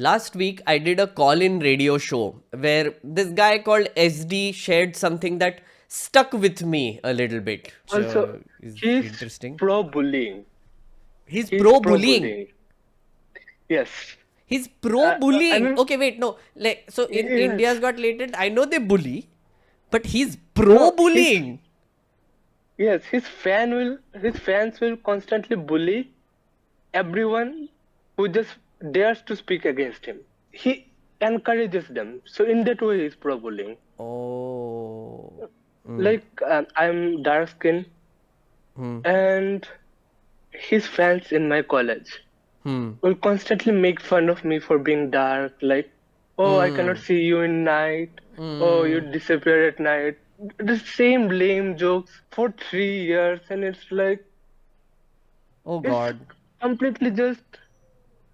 Last week, I did a call-in radio show where this guy called SD shared something that stuck with me a little bit, which Also, is he's interesting. pro-bullying. He's He's pro-bullying. pro-bullying. Yes. He's I pro-bullying. mean, Okay, wait, no. Like, so in yes. India's Got Latent, I know they bully, but he's No, pro-bullying. his fans will constantly bully everyone who just dares to speak against him. He encourages them. So in that way, he's pro-bullying. Oh. Like I'm dark skinned and his fans in my college will constantly make fun of me for being dark, like, oh, I cannot see you in night, oh, you disappear at night. The same lame jokes for 3 years, and it's like, Oh it's God. completely just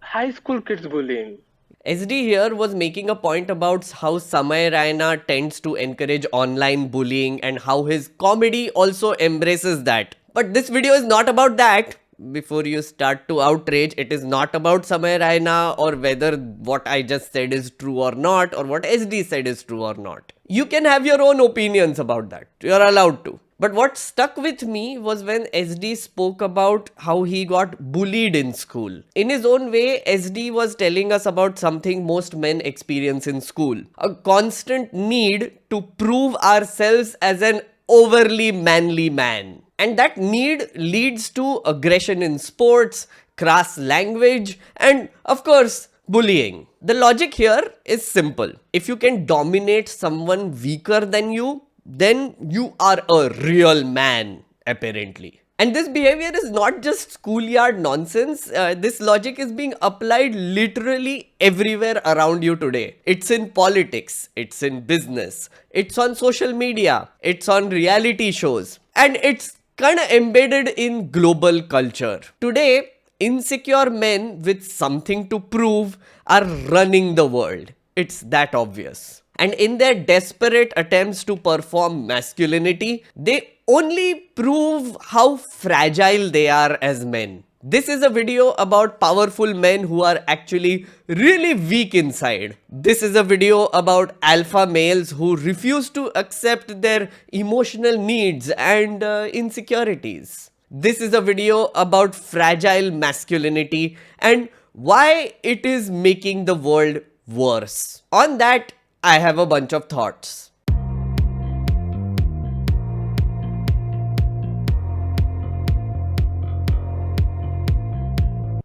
high school kids bullying. SD here was making a point about how Samay Raina tends to encourage online bullying and how his comedy also embraces that. But this video is not about that. Before you start to outrage, it is not about Samay Raina or whether what I just said is true or not, or what SD said is true or not. You can have your own opinions about that. You're allowed to. But what stuck with me was when SD spoke about how he got bullied in school. In his own way, SD was telling us about something most men experience in school. A constant need to prove ourselves as an overly manly man. And that need leads to aggression in sports, crass language, and of course, bullying. The logic here is simple. If you can dominate someone weaker than you, then you are a real man, apparently. And this behavior is not just schoolyard nonsense. This logic is being applied literally everywhere around you today. It's in politics, it's in business, it's on social media, it's on reality shows, and it's kind of embedded in global culture. Today, insecure men with something to prove are running the world. It's that obvious. And in their desperate attempts to perform masculinity, they only prove how fragile they are as men. This is a video about powerful men who are actually really weak inside. This is a video about alpha males who refuse to accept their emotional needs and insecurities. This is a video about fragile masculinity and why it is making the world worse. On that, I have a bunch of thoughts.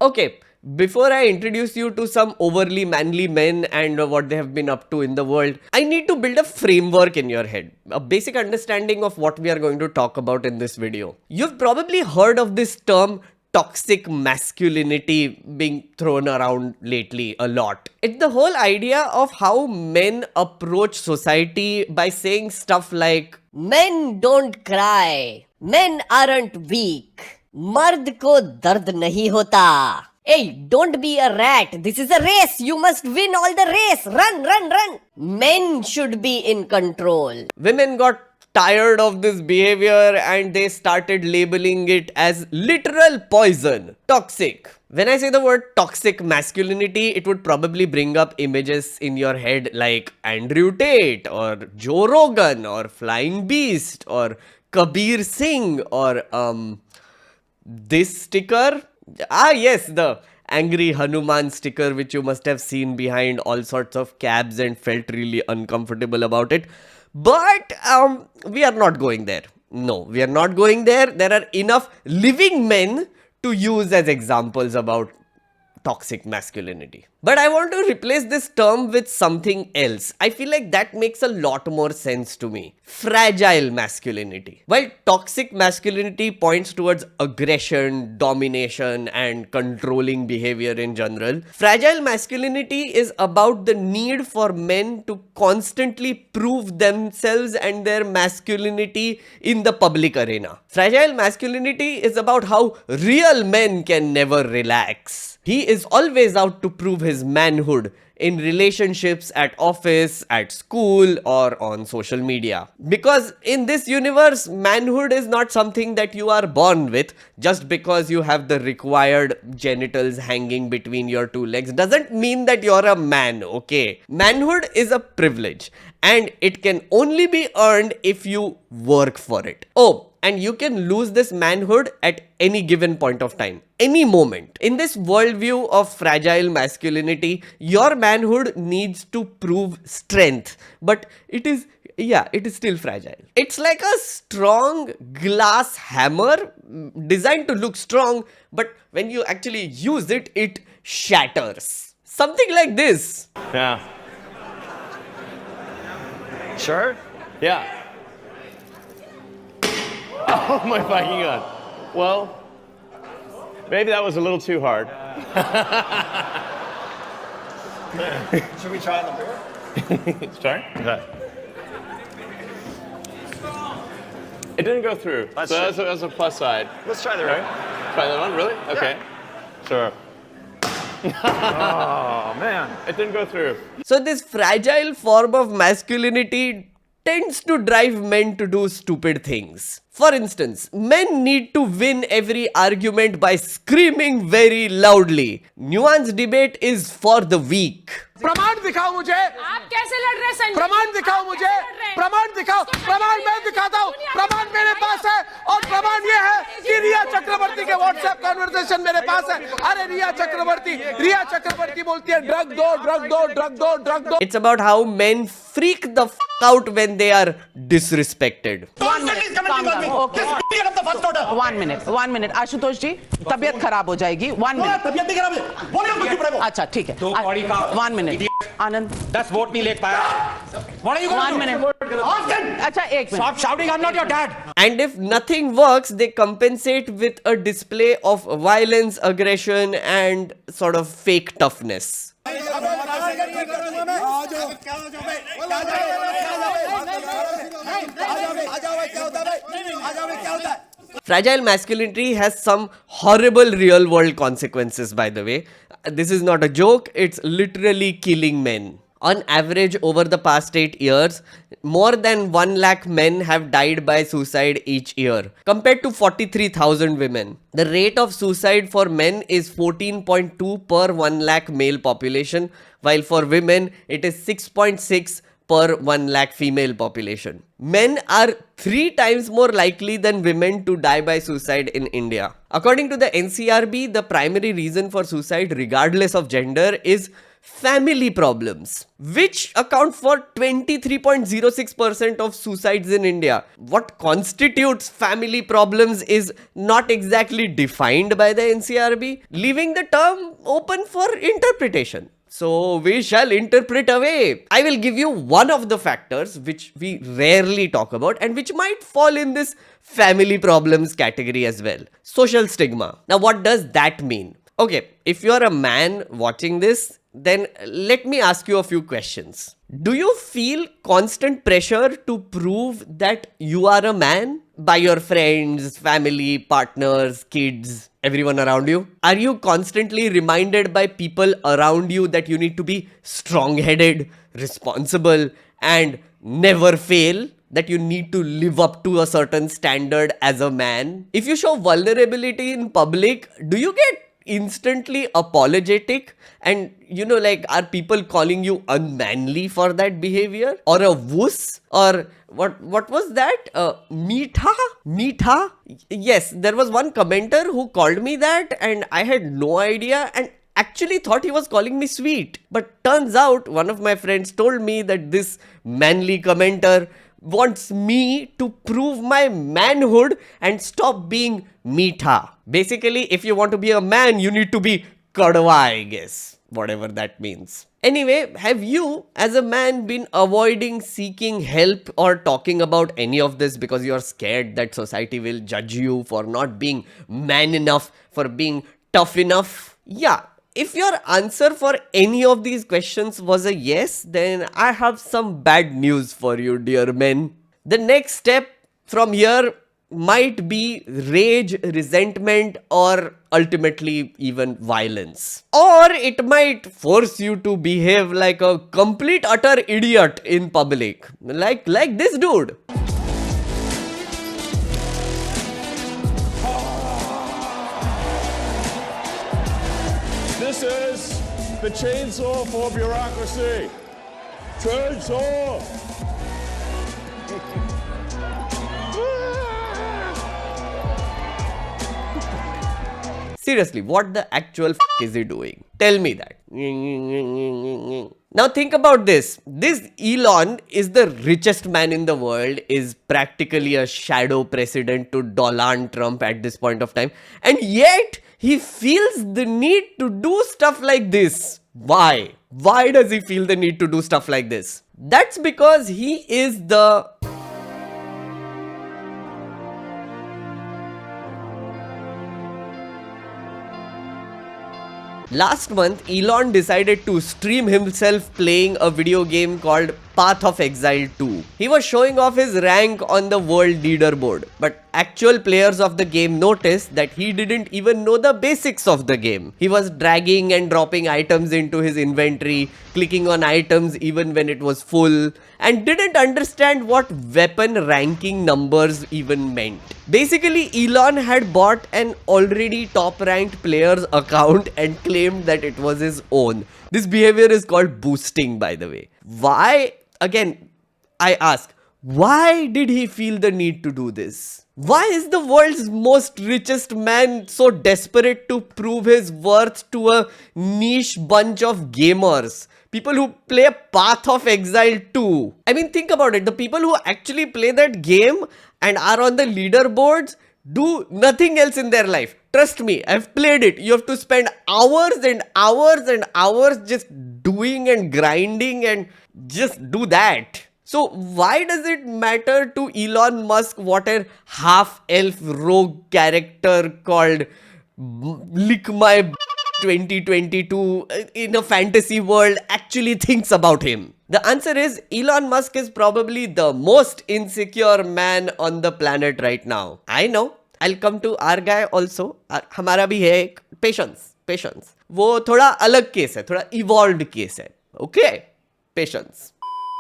Okay, before I introduce you to some overly manly men and what they have been up to in the world, I need to build a framework in your head, a basic understanding of what we are going to talk about in this video. You've probably heard of this term toxic masculinity being thrown around lately a lot. It's the whole idea of how men approach society by saying stuff like, Men don't cry. Men aren't weak. मर्द को दर्द नहीं होता. Hey, don't be a rat. This is a race. You must win all the race. Run, run, run. Men should be in control. Women got tired of this behavior and they started labeling it as literal poison, toxic. When I say the word toxic masculinity, it would probably bring up images in your head like Andrew Tate or Joe Rogan or Flying Beast or Kabir Singh or this sticker. Ah yes, the angry Hanuman sticker which you must have seen behind all sorts of cabs and felt really uncomfortable about it. But we are not going there. No, we are not going there. There are enough living men to use as examples about toxic masculinity. But I want to replace this term with something else. I feel like that makes a lot more sense to me. Fragile masculinity. While toxic masculinity points towards aggression, domination, and controlling behavior in general, fragile masculinity is about the need for men to constantly prove themselves and their masculinity in the public arena. Fragile masculinity is about how real men can never relax. He is always out to prove his manhood in relationships at office, at school, or on social media. Because in this universe, manhood is not something that you are born with. Just because you have the required genitals hanging between your two legs doesn't mean that you're a man, okay? Manhood is a privilege, and it can only be earned if you work for it. Oh, and you can lose this manhood at any given point of time, any moment. In this worldview of fragile masculinity, your manhood needs to prove strength, but it is still fragile. It's like a strong glass hammer designed to look strong, but when you actually use it, it shatters. Something like this. Yeah. Sure? Yeah. Oh my fucking god. Well, maybe that was a little too hard. Should we try the beer? Sorry? Okay. It didn't go through. Let's So that's a plus side. Let's try the Right? beer. Try that one? Really? Okay. Sure. Oh, man. It didn't go through. So this fragile form of masculinity tends to drive men to do stupid things. For instance, men need to win every argument by screaming very loudly. Nuanced debate is for the weak. प्रमाण दिखाओ मुझे आप कैसे लड़ रहे हैं संजय? प्रमाण दिखाओ मुझे प्रमाण दिखाओ प्रमाण मैं दिखाता हूँ प्रमाण मेरे पास है और प्रमाण ये है कि रिया चक्रवर्ती के व्हाट्सएप कन्वर्सेशन मेरे पास है अरे रिया चक्रवर्ती बोलती है ड्रग दो ड्रग दो ड्रग दो ड्रग दो It's about how men freak the f out when they are disrespected. 1 minute, calm down. Okay. 1 minute. Ashutosh जी, तबीयत खराब हो जाएगी. 1 minute. तबीयत नहीं खराब है बोलिए मत चुप रहो अच्छा ठीक है. तो बॉडी का 1 minute. आनंद. 10 वोट नहीं ले पाया व्हाट आर यू 1 minute. अच्छा 1 minute. Stop shouting I am not your dad And if nothing works, they compensate with a display of violence, aggression, and sort of fake toughness. Fragile masculinity has some horrible real world consequences, by the way. This is not a joke, it's literally killing men. On average, over the past 8 years, more than 1 lakh men have died by suicide each year, compared to 43,000 women. The rate of suicide for men is 14.2 per 1 lakh male population, while for women, it is 6.6 per 1 lakh female population. Men are 3 times more likely than women to die by suicide in India. According to the NCRB, the primary reason for suicide, regardless of gender, is family problems, which account for 23.06% of suicides in India. What constitutes family problems is not exactly defined by the NCRB, leaving the term open for interpretation. So we shall interpret away. I will give you one of the factors which we rarely talk about and which might fall in this family problems category as well. Social stigma. Now what does that mean? Okay, if you're a man watching this, then let me ask you a few questions. Do you feel constant pressure to prove that you are a man by your friends, family, partners, kids, everyone around you? Are you constantly reminded by people around you that you need to be strong-headed, responsible, and never fail? That you need to live up to a certain standard as a man? If you show vulnerability in public, do you get instantly apologetic? And are people calling you unmanly for that behavior? Or a wuss? Or what was that? Meetha? Yes, there was one commenter who called me that and I had no idea and actually thought he was calling me sweet. But turns out one of my friends told me that this manly commenter wants me to prove my manhood and stop being meetha. Basically, if you want to be a man, you need to be kadwa, I guess. Whatever that means. Anyway, have you as a man been avoiding seeking help or talking about any of this because you're scared that society will judge you for not being man enough, for being tough enough? Yeah. If your answer for any of these questions was a yes, then I have some bad news for you, dear men. The next step from here might be rage, resentment, or ultimately even violence. Or it might force you to behave like a complete utter idiot in public. Like this dude. This is the chainsaw for bureaucracy. Chainsaw! Seriously, what the actual is he doing? Tell me that. Now think about this. This Elon is the richest man in the world, is practically a shadow president to Donald Trump at this point of time. And yet, he feels the need to do stuff like this. Why? Why does he feel the need to do stuff like this? That's because he is the... Last month, Elon decided to stream himself playing a video game called Path of Exile 2. He was showing off his rank on the world leaderboard, but actual players of the game noticed that he didn't even know the basics of the game. He was dragging and dropping items into his inventory, clicking on items even when it was full, and didn't understand what weapon ranking numbers even meant. Basically, Elon had bought an already top-ranked player's account and claimed that it was his own. This behavior is called boosting, by the way. Why? Again, I ask, why did he feel the need to do this? Why is the world's most richest man so desperate to prove his worth to a niche bunch of gamers? People who play Path of Exile 2. I mean, think about it. The people who actually play that game and are on the leaderboards do nothing else in their life. Trust me, I've played it. You have to spend hours and hours and hours just doing and grinding and just do that. So why does it matter to Elon Musk what a half-elf rogue character called Lick My 2022 in a fantasy world actually thinks about him? The answer is Elon Musk is probably the most insecure man on the planet right now. I know. I'll come to our guy also. हमारा भी है एक patience. वो थोड़ा अलग case है, थोड़ा evolved case है. Okay? Patience.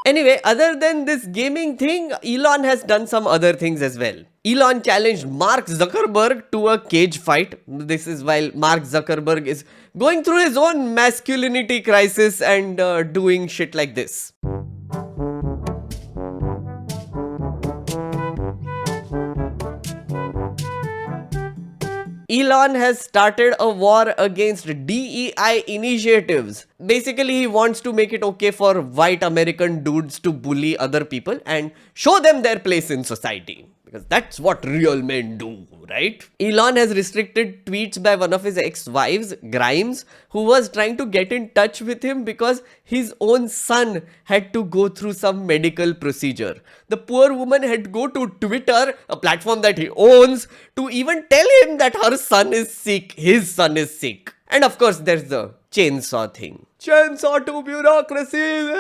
Anyway, other than this gaming thing, Elon has done some other things as well. Elon challenged Mark Zuckerberg to a cage fight. This is while Mark Zuckerberg is going through his own masculinity crisis and doing shit like this. Elon has started a war against DEI initiatives. Basically, he wants to make it okay for white American dudes to bully other people and show them their place in society. Because that's what real men do, right? Elon has restricted tweets by one of his ex-wives, Grimes, who was trying to get in touch with him because his own son had to go through some medical procedure. The poor woman had to go to Twitter, a platform that he owns, to even tell him that her son is sick, his son is sick. And of course, there's the chainsaw thing. Chainsaw to bureaucracy.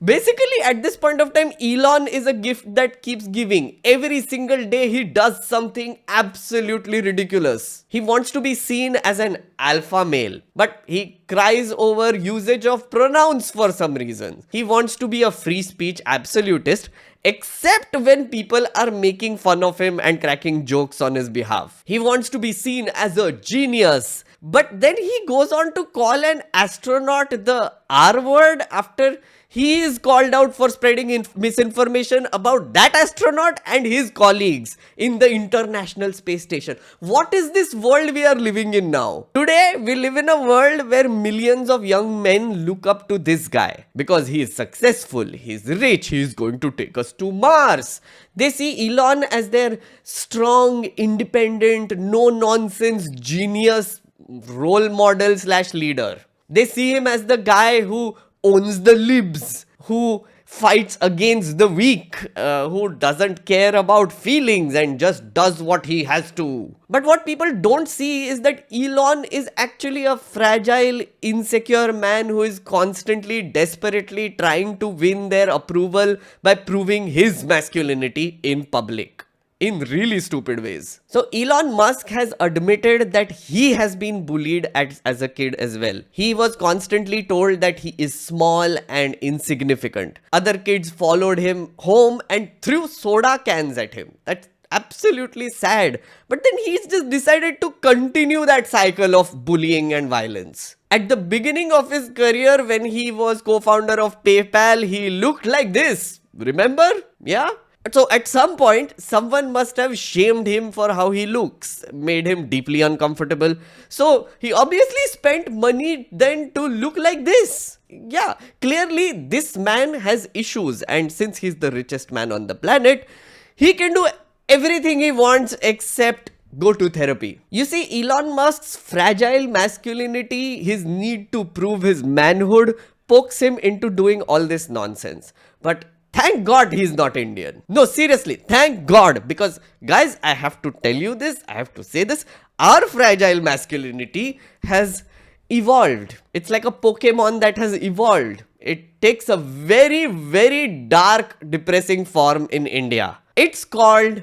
Basically, at this point of time, Elon is a gift that keeps giving. Every single day, he does something absolutely ridiculous. He wants to be seen as an alpha male, but he cries over usage of pronouns for some reason. He wants to be a free speech absolutist, except when people are making fun of him and cracking jokes on his behalf. He wants to be seen as a genius, but then he goes on to call an astronaut the R word after he is called out for spreading misinformation about that astronaut and his colleagues in the International Space Station. What is this world we are living in now? Today, we live in a world where millions of young men look up to this guy because he is successful, he is rich, he is going to take us to Mars. They see Elon as their strong, independent, no-nonsense genius role model / leader. They see him as the guy who owns the libs, who fights against the weak, who doesn't care about feelings and just does what he has to. But what people don't see is that Elon is actually a fragile, insecure man who is constantly, desperately trying to win their approval by proving his masculinity in public. in really stupid ways. So Elon Musk has admitted that he has been bullied as a kid as well. He was constantly told that he is small and insignificant. Other kids followed him home and threw soda cans at him. That's absolutely sad. But then he's just decided to continue that cycle of bullying and violence. At the beginning of his career, when he was co-founder of PayPal, he looked like this. Remember? Yeah? So at some point, someone must have shamed him for how he looks, made him deeply uncomfortable. So he obviously spent money then to look like this. Yeah, clearly this man has issues, and since he's the richest man on the planet, he can do everything he wants except go to therapy. You see, Elon Musk's fragile masculinity, his need to prove his manhood, pokes him into doing all this nonsense. But thank God he's not Indian. No, seriously, thank God. Because guys, I have to tell you this, I have to say this. Our fragile masculinity has evolved. It's like a Pokemon that has evolved. It takes a very, very dark, depressing form in India. It's called...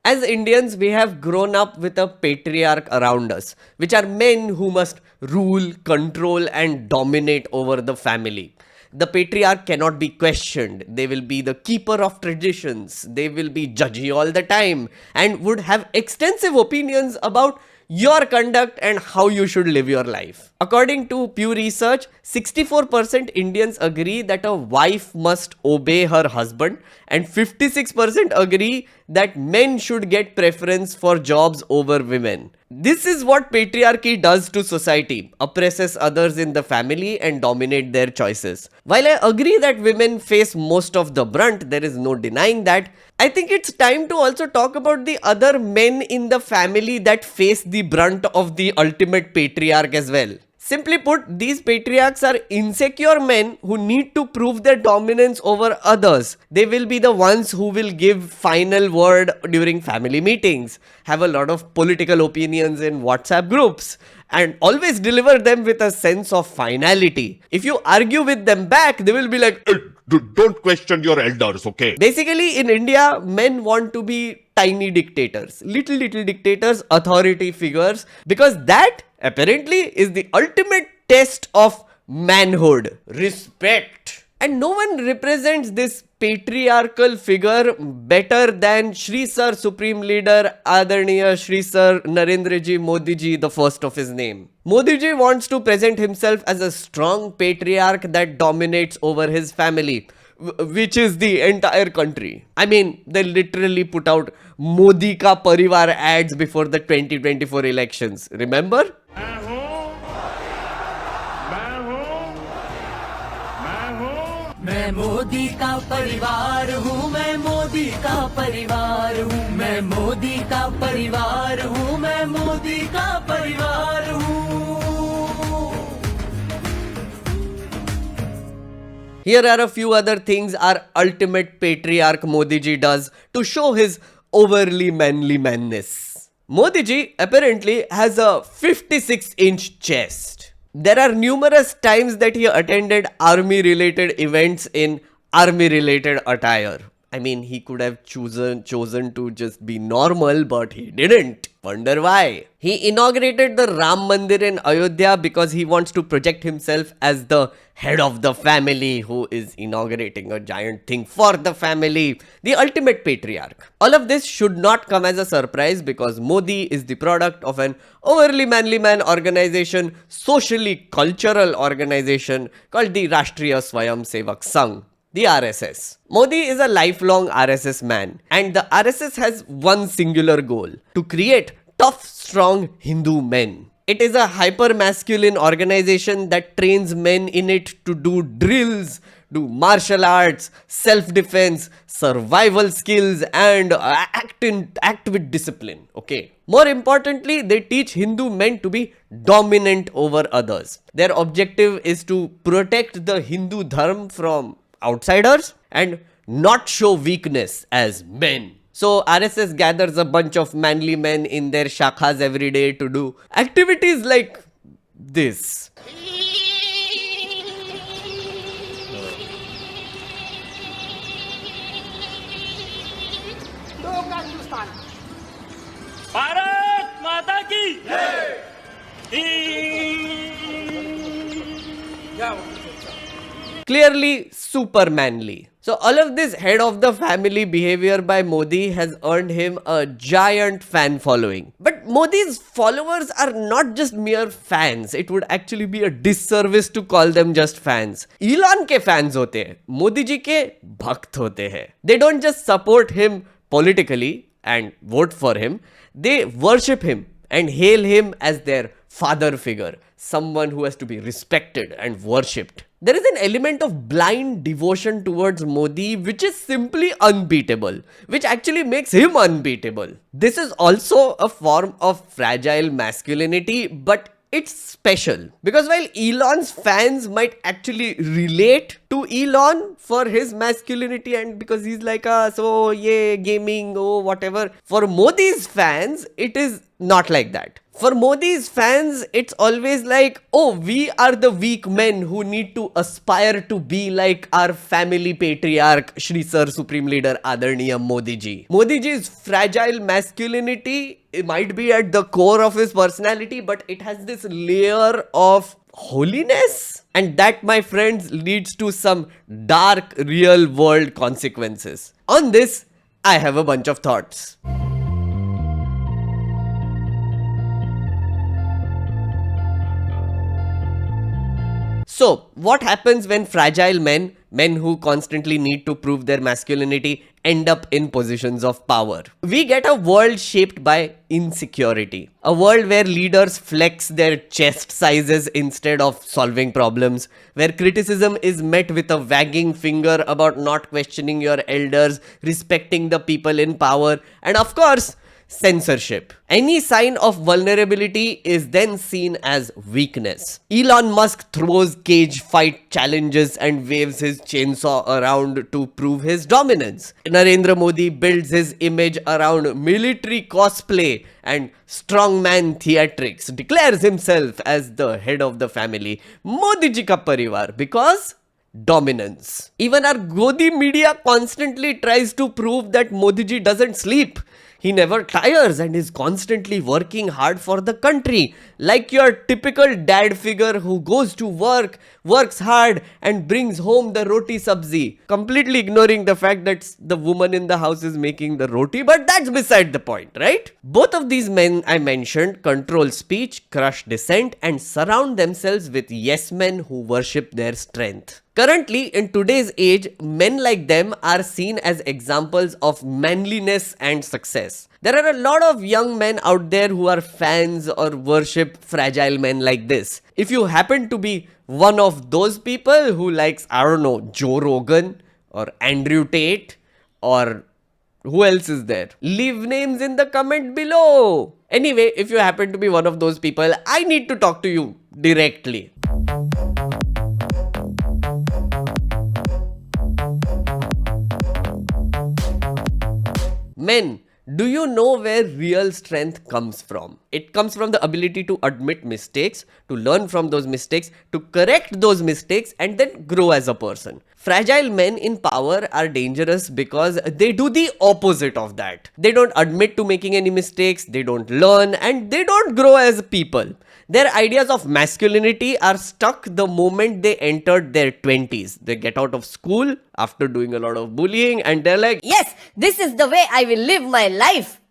As Indians, we have grown up with a patriarch around us, which are men who must rule, control, and dominate over the family. The patriarch cannot be questioned. They will be the keeper of traditions. They will be judgy all the time and would have extensive opinions about your conduct and how you should live your life. According to Pew Research, 64% Indians agree that a wife must obey her husband, and 56% agree that men should get preference for jobs over women. This is what patriarchy does to society, oppresses others in the family and dominate their choices. While I agree that women face most of the brunt, there is no denying that, I think it's time to also talk about the other men in the family that face the brunt of the ultimate patriarch as well. Simply put, these patriarchs are insecure men who need to prove their dominance over others. They will be the ones who will give final word during family meetings, have a lot of political opinions in WhatsApp groups, and always deliver them with a sense of finality. If you argue with them back, they will be like, Don't question your elders, okay? Basically, in India, men want to be tiny dictators, little dictators, authority figures, because that apparently is the ultimate test of manhood, respect. And no one represents this patriarchal figure better than Shri Sir Supreme Leader Adarniya Shri Sir Narendra Ji Modi Ji, the first of his name. Modi Ji wants to present himself as a strong patriarch that dominates over his family, which is the entire country. I mean, they literally put out Modi Ka Parivar ads before the 2024 elections. Remember? मैं मोदी का परिवार हूँ, मैं मोदी का परिवार हूँ, मैं मोदी का परिवार हूँ, मैं मोदी का परिवार हूँ. Here are a few other things our ultimate patriarch Modi Ji does to show his overly manly manness. Modi Ji apparently has a 56-inch chest. There are numerous times that he attended army-related events in army-related attire. I mean, he could have chosen to just be normal, but he didn't. Wonder why? He inaugurated the Ram Mandir in Ayodhya because he wants to project himself as the head of the family who is inaugurating a giant thing for the family, the ultimate patriarch. All of this should not come as a surprise because Modi is the product of an overly manly man organization, socially cultural organization called the Rashtriya Swayam Sevak Sangh, the RSS. Modi is a lifelong RSS man, and the RSS has one singular goal: to create tough, strong Hindu men. It is a hyper-masculine organization that trains men in it to do drills, do martial arts, self-defense, survival skills, and act with discipline. Okay. More importantly, they teach Hindu men to be dominant over others. Their objective is to protect the Hindu dharma from outsiders and not show weakness as men. So RSS gathers a bunch of manly men in their shakhas every day to do activities like this. Clearly super manly. So all of this head of the family behavior by Modi has earned him a giant fan following. But Modi's followers are not just mere fans. It would actually be a disservice to call them just fans. Elon के fans होते हैं, Modi जी के भक्त होते हैं. They don't just support him politically and vote for him. They worship him and hail him as their father figure, someone who has to be respected and worshipped. There is an element of blind devotion towards Modi which is simply unbeatable, which actually makes him unbeatable. This is also a form of fragile masculinity, but it's special because while Elon's fans might actually relate to Elon for his masculinity and because he's like, so yeah, gaming, oh, whatever. For Modi's fans, it is not like that. For Modi's fans, it's always like, oh, we are the weak men who need to aspire to be like our family patriarch, Shri Sir Supreme Leader Adarniya Modi ji. Modi ji's fragile masculinity, it might be at the core of his personality, but it has this layer of holiness. And that, my friends, leads to some dark real world consequences. On this, I have a bunch of thoughts. So, what happens when fragile men who constantly need to prove their masculinity, end up in positions of power? We get a world shaped by insecurity. A world where leaders flex their chest sizes instead of solving problems, where criticism is met with a wagging finger about not questioning your elders, respecting the people in power, and of course, censorship. Any sign of vulnerability is then seen as weakness. Elon Musk throws cage fight challenges and waves his chainsaw around to prove his dominance. Narendra Modi builds his image around military cosplay and strongman theatrics, declares himself as the head of the family, Modi ji ka parivar, because dominance. Even our Godi media constantly tries to prove that Modi ji doesn't sleep. He never tires and is constantly working hard for the country. Like your typical dad figure who goes to work, works hard and brings home the roti sabzi. Completely ignoring the fact that the woman in the house is making the roti, but that's beside the point, right? Both of these men I mentioned control speech, crush dissent and surround themselves with yes men who worship their strength. Currently, in today's age, men like them are seen as examples of manliness and success. There are a lot of young men out there who are fans or worship fragile men like this. If you happen to be one of those people who likes, I don't know, Joe Rogan or Andrew Tate or who else is there? Leave names in the comment below. Anyway, if you happen to be one of those people, I need to talk to you directly. Men, do you know where real strength comes from? It comes from the ability to admit mistakes, to learn from those mistakes, to correct those mistakes and then grow as a person. Fragile men in power are dangerous because they do the opposite of that. They don't admit to making any mistakes, they don't learn and they don't grow as people. Their ideas of masculinity are stuck the moment they entered their 20s. They get out of school after doing a lot of bullying and they're like, yes, this is the way I will live my life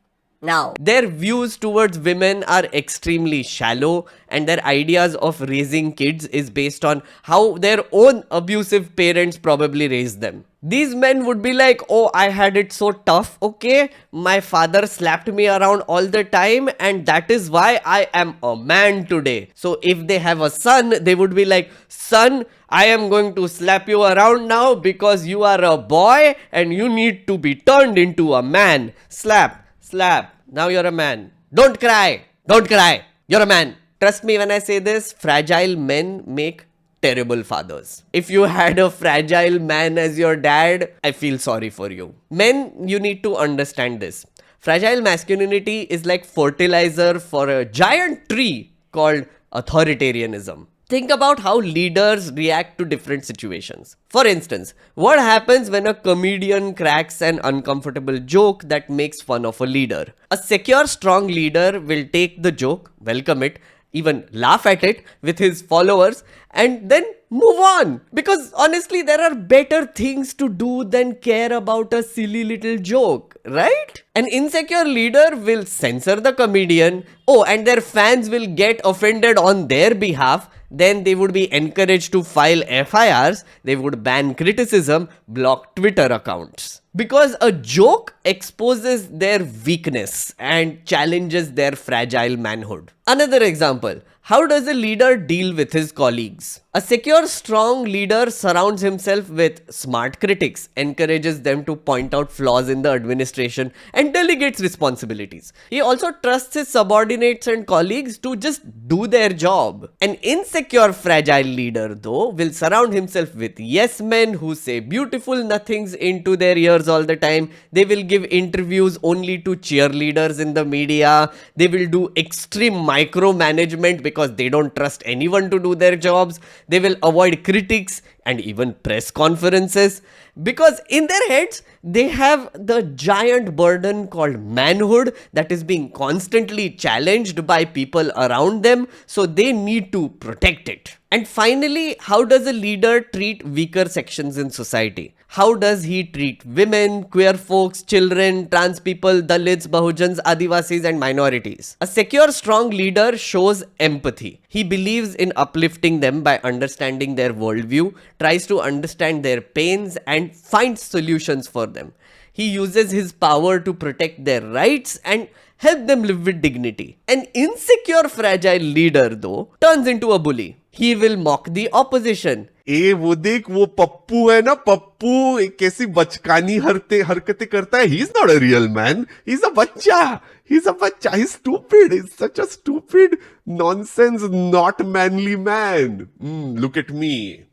now. Their views towards women are extremely shallow and their ideas of raising kids is based on how their own abusive parents probably raised them. These men would be like, oh, I had it so tough, okay? My father slapped me around all the time and that is why I am a man today. So if they have a son, they would be like, son, I am going to slap you around now because you are a boy and you need to be turned into a man. Slap. Slap. Now you're a man. Don't cry. Don't cry. You're a man. Trust me when I say this, fragile men make terrible fathers. If you had a fragile man as your dad, I feel sorry for you. Men, you need to understand this. Fragile masculinity is like fertilizer for a giant tree called authoritarianism. Think about how leaders react to different situations. For instance, what happens when a comedian cracks an uncomfortable joke that makes fun of a leader? A secure, strong leader will take the joke, welcome it, even laugh at it with his followers, and then move on. Because honestly, there are better things to do than care about a silly little joke, right? An insecure leader will censor the comedian, and their fans will get offended on their behalf. Then they would be encouraged to file FIRs, they would ban criticism, block Twitter accounts. Because a joke exposes their weakness and challenges their fragile manhood. Another example, how does a leader deal with his colleagues? A secure, strong leader surrounds himself with smart critics, encourages them to point out flaws in the administration, and delegates responsibilities. He also trusts his subordinates and colleagues to just do their job. An insecure, fragile leader, though, will surround himself with yes men who say beautiful nothings into their ears all the time. They will give interviews only to cheerleaders in the media. They will do extreme micromanagement because they don't trust anyone to do their jobs. They will avoid critics and even press conferences because in their heads they have the giant burden called manhood that is being constantly challenged by people around them, so they need to protect it. And finally, how does a leader treat weaker sections in society? How does he treat women, queer folks, children, trans people, Dalits, Bahujans, Adivasis and minorities? A secure, strong leader shows empathy. He believes in uplifting them by understanding their worldview, tries to understand their pains and finds solutions for them. He uses his power to protect their rights and help them live with dignity. An insecure, fragile leader, though, turns into a bully. He will mock the opposition. वो देख वो पप्पू है ना पप्पू कैसी बचकानी हरकतें करता है. He's not a real man. He's a बच्चा. He's stupid. He's such a stupid nonsense not manly man. Look at me,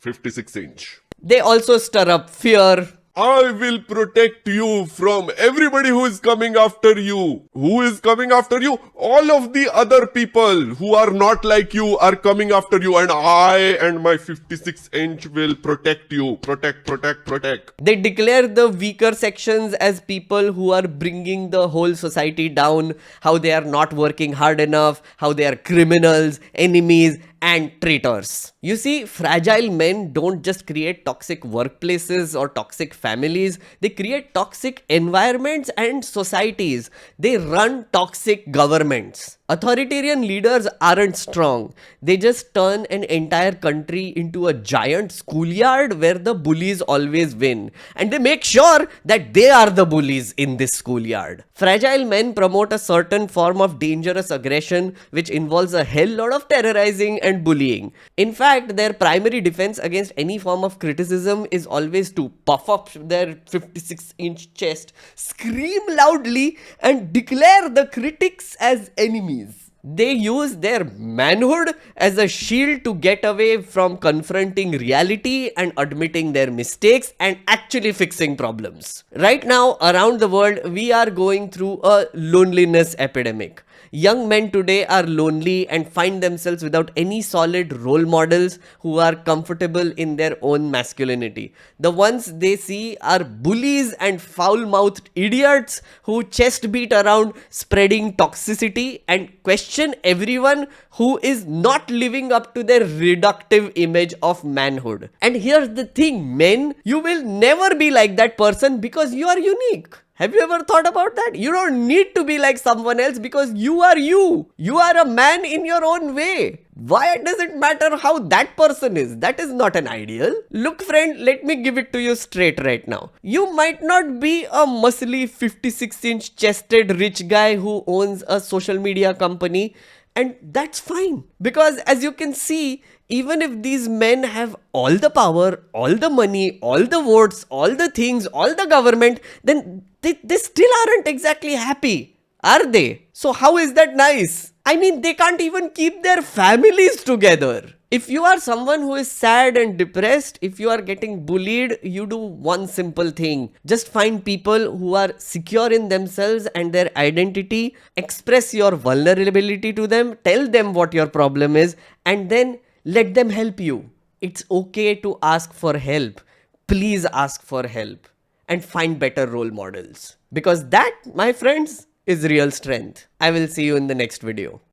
56 inch. They also stir up fear. I will protect you from everybody who is coming after you. Who is coming after you? All of the other people who are not like you are coming after you, and I and my 56 inch will protect you. Protect. They declare the weaker sections as people who are bringing the whole society down, how they are not working hard enough, how they are criminals, enemies, and traitors. You see, fragile men don't just create toxic workplaces or toxic families, they create toxic environments and societies. They run toxic governments. Authoritarian leaders aren't strong. They just turn an entire country into a giant schoolyard where the bullies always win. And they make sure that they are the bullies in this schoolyard. Fragile men promote a certain form of dangerous aggression which involves a hell lot of terrorizing and bullying. In fact, their primary defense against any form of criticism is always to puff up their 56-inch chest, scream loudly, and declare the critics as enemies. They use their manhood as a shield to get away from confronting reality and admitting their mistakes and actually fixing problems. Right now, around the world, we are going through a loneliness epidemic. Young men today are lonely and find themselves without any solid role models who are comfortable in their own masculinity. The ones they see are bullies and foul-mouthed idiots who chest beat around spreading toxicity and question everyone who is not living up to their reductive image of manhood. And here's the thing, men, you will never be like that person because you are unique. Have you ever thought about that? You don't need to be like someone else because you are you. You are a man in your own way. Why does it matter how that person is? That is not an ideal. Look friend, let me give it to you straight right now. You might not be a muscly 56-inch chested rich guy who owns a social media company, and that's fine. Because as you can see, even if these men have all the power, all the money, all the votes, all the things, all the government, then they still aren't exactly happy, are they? So how is that nice? I mean, they can't even keep their families together. If you are someone who is sad and depressed, if you are getting bullied, you do one simple thing. Just find people who are secure in themselves and their identity, express your vulnerability to them, tell them what your problem is, and then let them help you. It's okay to ask for help. Please ask for help and find better role models. Because that, my friends, is real strength. I will see you in the next video.